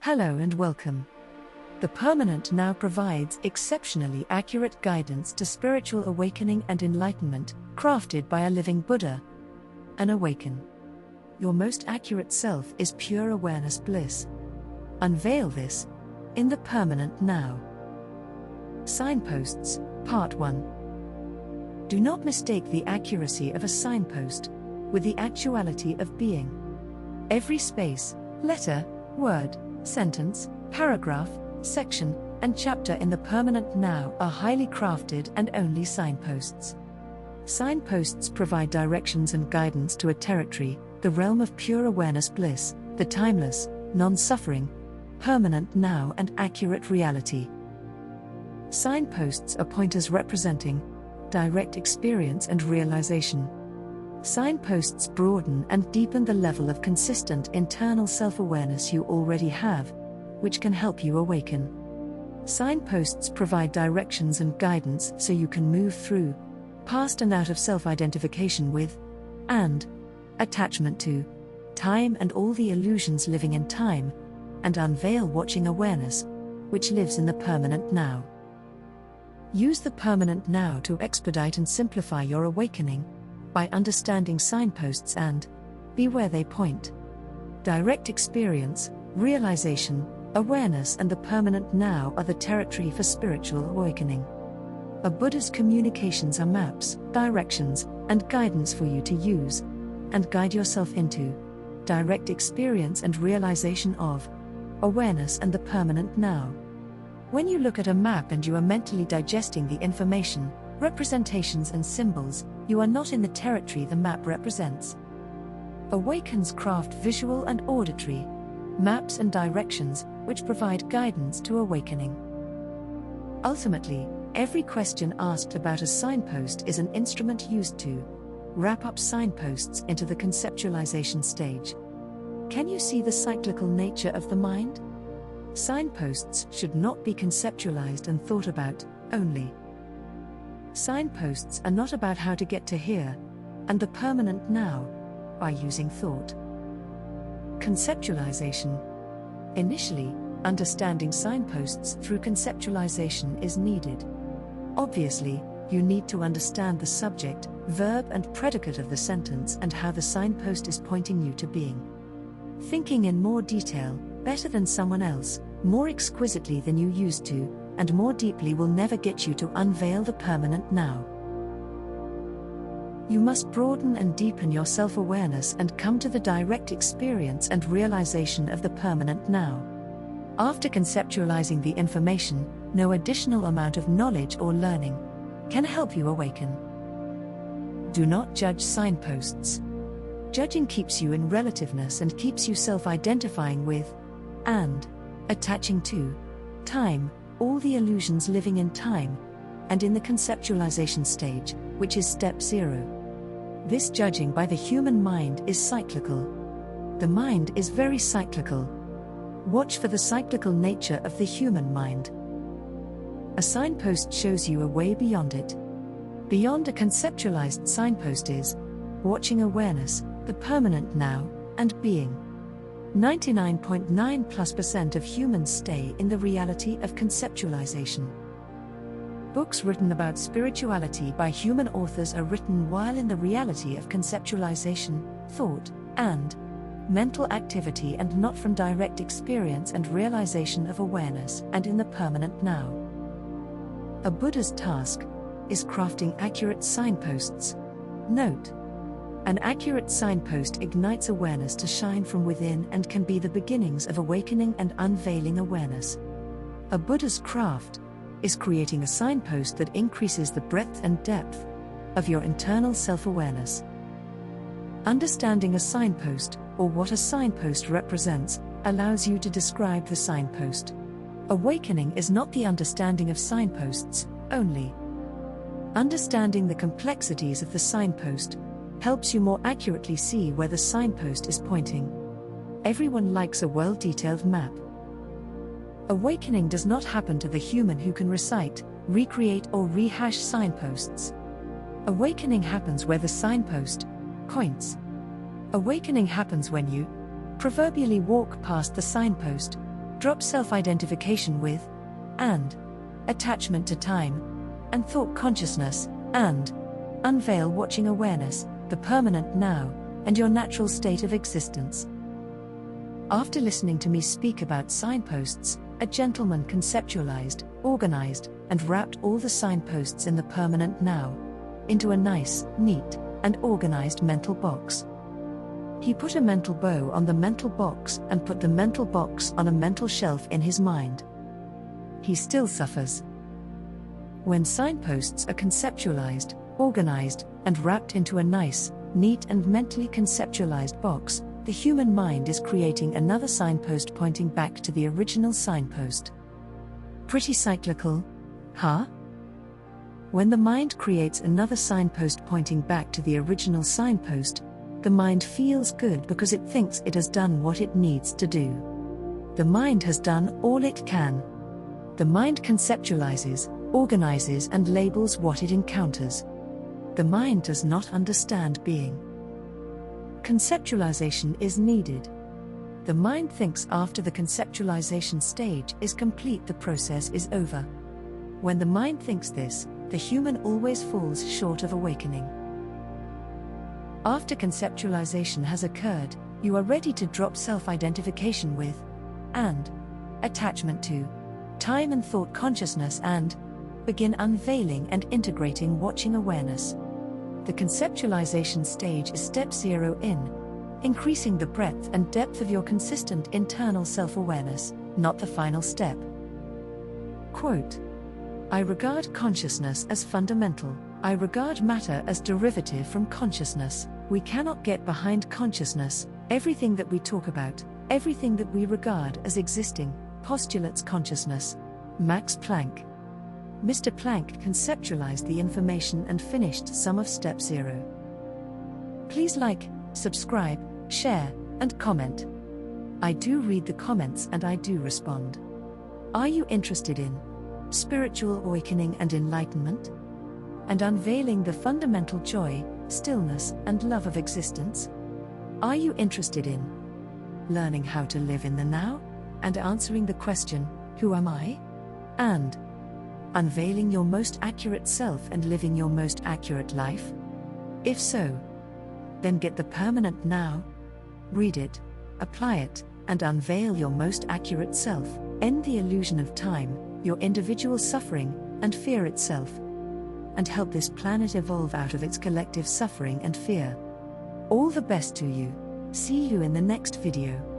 Hello and welcome. The Permanent Now provides exceptionally accurate guidance to spiritual awakening and enlightenment, crafted by a living Buddha. An Awaken. Your most accurate self is pure awareness bliss. Unveil this in the Permanent Now. Signposts, Part 1. Do not mistake the accuracy of a signpost with the actuality of being. Every space, letter, word, sentence, paragraph, section, and chapter in the Permanent Now are highly crafted and only signposts. Signposts provide directions and guidance to a territory, the realm of pure awareness bliss, the timeless, non-suffering, permanent now and accurate reality. Signposts are pointers representing direct experience and realization. Signposts broaden and deepen the level of consistent internal self-awareness you already have, which can help you awaken. Signposts provide directions and guidance so you can move through, past and out of self-identification with, and attachment to, time and all the illusions living in time, and unveil watching awareness, which lives in the Permanent Now. Use the Permanent Now to expedite and simplify your awakening, by understanding signposts and be where they point. Direct experience, realization, awareness and the Permanent Now are the territory for spiritual awakening. A Buddha's communications are maps, directions, and guidance for you to use and guide yourself into direct experience and realization of awareness and the Permanent Now. When you look at a map and you are mentally digesting the information, representations and symbols, you are not in the territory the map represents. Awakens craft visual and auditory maps and directions, which provide guidance to awakening. Ultimately, every question asked about a signpost is an instrument used to wrap up signposts into the conceptualization stage. Can you see the cyclical nature of the mind? Signposts should not be conceptualized and thought about only. Signposts are not about how to get to here, and the Permanent Now, by using thought. Conceptualization. Initially, understanding signposts through conceptualization is needed. Obviously, you need to understand the subject, verb and predicate of the sentence and how the signpost is pointing you to being. Thinking in more detail, better than someone else, more exquisitely than you used to, and more deeply will never get you to unveil the Permanent Now. You must broaden and deepen your self-awareness and come to the direct experience and realization of the Permanent Now. After conceptualizing the information, no additional amount of knowledge or learning can help you awaken. Do not judge signposts. Judging keeps you in relativeness and keeps you self-identifying with, and attaching to, time, all the illusions living in time, and in the conceptualization stage, which is step 0. This judging by the human mind is cyclical. The mind is very cyclical. Watch for the cyclical nature of the human mind. A signpost shows you a way beyond it. Beyond a conceptualized signpost is watching awareness, the Permanent Now, and being. 99.9+% of humans stay in the reality of conceptualization. Books written about spirituality by human authors are written while in the reality of conceptualization, thought, and mental activity and not from direct experience and realization of awareness and in the Permanent Now. A Buddha's task is crafting accurate signposts. Note: an accurate signpost ignites awareness to shine from within and can be the beginnings of awakening and unveiling awareness. A Buddha's craft is creating a signpost that increases the breadth and depth of your internal self-awareness. Understanding a signpost, or what a signpost represents, allows you to describe the signpost. Awakening is not the understanding of signposts only. Understanding the complexities of the signpost helps you more accurately see where the signpost is pointing. Everyone likes a well-detailed map. Awakening does not happen to the human who can recite, recreate or rehash signposts. Awakening happens where the signpost points. Awakening happens when you proverbially walk past the signpost, drop self-identification with, and attachment to time and thought consciousness, and unveil watching awareness, the permanent now, and your natural state of existence. After listening to me speak about signposts, a gentleman conceptualized, organized, and wrapped all the signposts in the permanent now into a nice, neat, and organized mental box. He put a mental bow on the mental box and put the mental box on a mental shelf in his mind. He still suffers. When signposts are conceptualized, organized, and wrapped into a nice, neat, and mentally conceptualized box, the human mind is creating another signpost pointing back to the original signpost. Pretty cyclical, huh? When the mind creates another signpost pointing back to the original signpost, the mind feels good because it thinks it has done what it needs to do. The mind has done all it can. The mind conceptualizes, organizes, and labels what it encounters. The mind does not understand being. Conceptualization is needed. The mind thinks after the conceptualization stage is complete, the process is over. When the mind thinks this, the human always falls short of awakening. After conceptualization has occurred, you are ready to drop self-identification with, and attachment to, time and thought consciousness, and begin unveiling and integrating watching awareness. The conceptualization stage is step 0 in increasing the breadth and depth of your consistent internal self-awareness, not the final step. Quote, I regard consciousness as fundamental. I regard matter as derivative from consciousness. We cannot get behind consciousness. Everything that we talk about, everything that we regard as existing, postulates consciousness. Max Planck. Mr. Planck conceptualized the information and finished some of step 0. Please like, subscribe, share, and comment. I do read the comments and I do respond. Are you interested in spiritual awakening and enlightenment? And unveiling the fundamental joy, stillness, and love of existence? Are you interested in learning how to live in the now, and answering the question, who am I? And unveiling your most accurate self and living your most accurate life? If so, then get the permanent now, read it, apply it, and unveil your most accurate self, end the illusion of time, your individual suffering, and fear itself, and help this planet evolve out of its collective suffering and fear. All the best to you. See you in the next video.